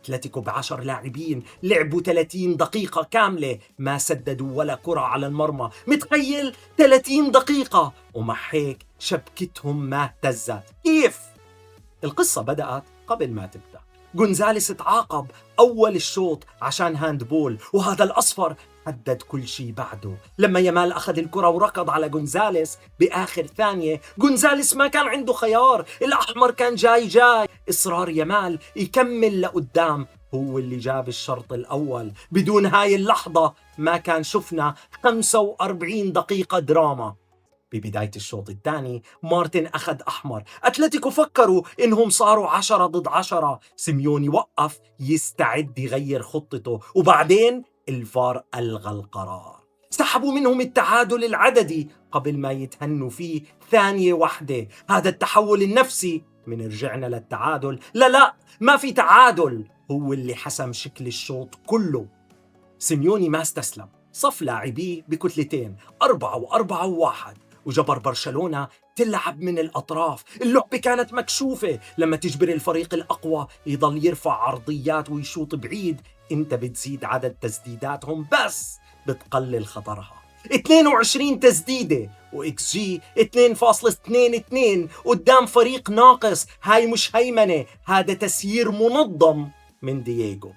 أتلتيكو ب10 لاعبين لعبوا 30 دقيقة كاملة ما سددوا ولا كرة على المرمى. متخيل 30 دقيقة ومع هيك شبكتهم ما اهتزت؟ كيف؟ القصة بدأت قبل ما تبدأ. غونزاليس تعاقب أول الشوط عشان هاندبول، وهذا الأصفر حدد كل شيء بعده. لما يامال أخذ الكرة وركض على غونزاليس بآخر ثانية، غونزاليس ما كان عنده خيار، الأحمر كان جاي. إصرار يامال يكمل لقدام هو اللي جاب الشرط الأول. بدون هاي اللحظة ما كان شفنا 45 دقيقة دراما. ببداية الشوط الثاني مارتن أخذ أحمر. أتلتيكو فكروا إنهم صاروا 10 ضد 10. سيميوني وقف يستعد يغير خطته، وبعدين الفار ألغى القرار. سحبوا منهم التعادل العددي قبل ما يتهنوا فيه ثانية واحدة. هذا التحول النفسي من رجعنا للتعادل، لا ما في تعادل، هو اللي حسم شكل الشوط كله. سيميوني ما استسلم، صف لاعبيه بكتلتين 4 و4 و1 وجبر برشلونة تلعب من الأطراف. اللعبة كانت مكشوفة. لما تجبر الفريق الأقوى يضل يرفع عرضيات ويشوط بعيد، انت بتزيد عدد تسديداتهم بس بتقلل خطرها. 22 تسديدة وإكس جي 2.22 قدام فريق ناقص. هاي مش هيمنة، هذا تسيير منظم من دييغو.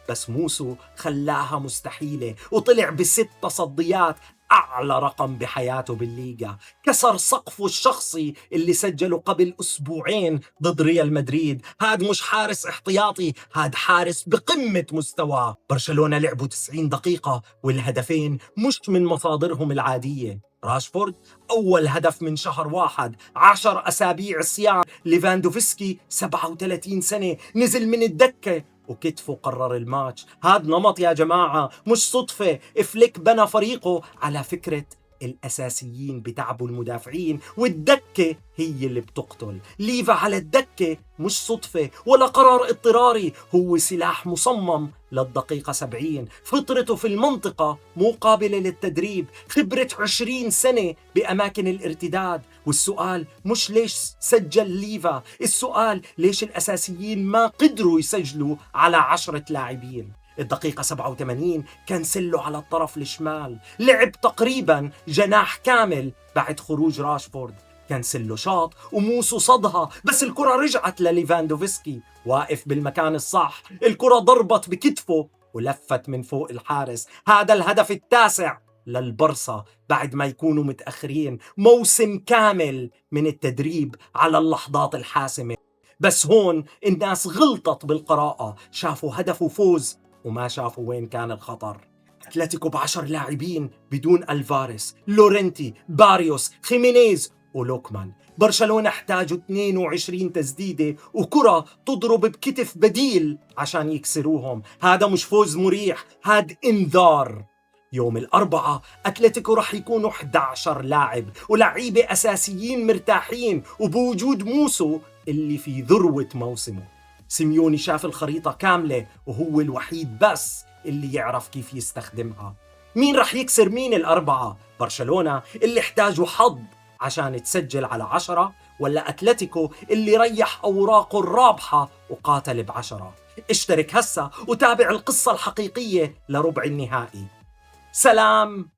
بس موسو خلاها مستحيلة وطلع ب6 تصديات، أعلى رقم بحياته بالليغا. كسر سقفه الشخصي اللي سجله قبل أسبوعين ضد ريال مدريد. هاد مش حارس احتياطي، هاد حارس بقمة مستواه. برشلونة لعبوا 90 دقيقة والهدفين مش من مصادرهم العادية. راشفورد أول هدف من شهر 1، 10 أسابيع صيام. ليفاندوفسكي 37 سنة نزل من الدكة وكتفه قرر الماتش. هاد نمط يا جماعة، مش صدفة. فليك بنى فريقه على فكرة الأساسيين بتعبوا المدافعين والدكة هي اللي بتقتل. ليفا على الدكة مش صدفة ولا قرار اضطراري، هو سلاح مصمم للدقيقة 70. فطرته في المنطقة مو قابلة للتدريب، خبرة 20 سنة بأماكن الارتداد. والسؤال مش ليش سجل ليفا، السؤال ليش الأساسيين ما قدروا يسجلوا على 10 لاعبين. الدقيقة 87 كانسيلو على الطرف الشمال، لعب تقريبا جناح كامل بعد خروج راشفورد. كانسيلو شاط وموسو صدها، بس الكرة رجعت لليفاندوفسكي واقف بالمكان الصح. الكرة ضربت بكتفه ولفت من فوق الحارس. هذا الهدف التاسع للبرصة بعد ما يكونوا متأخرين موسم كامل من التدريب على اللحظات الحاسمة. بس هون الناس غلطت بالقراءة، شافوا هدف وفوز وما شافوا وين كان الخطر. أتلتيكو ب10 لاعبين بدون ألفاريس، لورنتي، باريوس، خيمينيز ولوكمان. برشلونة احتاجوا 22 تسديدة وكرة تضرب بكتف بديل عشان يكسروهم. هذا مش فوز مريح، هذا انذار. يوم الأربعاء أتلتيكو رح يكونوا 11 لاعب ولعيبة أساسيين مرتاحين، وبوجود موسو اللي في ذروة موسمه. سيميوني شاف الخريطة كاملة وهو الوحيد بس اللي يعرف كيف يستخدمها. مين رح يكسر مين الأربعة؟ برشلونة اللي احتاجوا حظ عشان تسجل على 10، ولا أتلتيكو اللي ريح أوراقه الرابحة وقاتل ب10؟ اشترك هسا وتابع القصة الحقيقية لربع النهائي. سلام.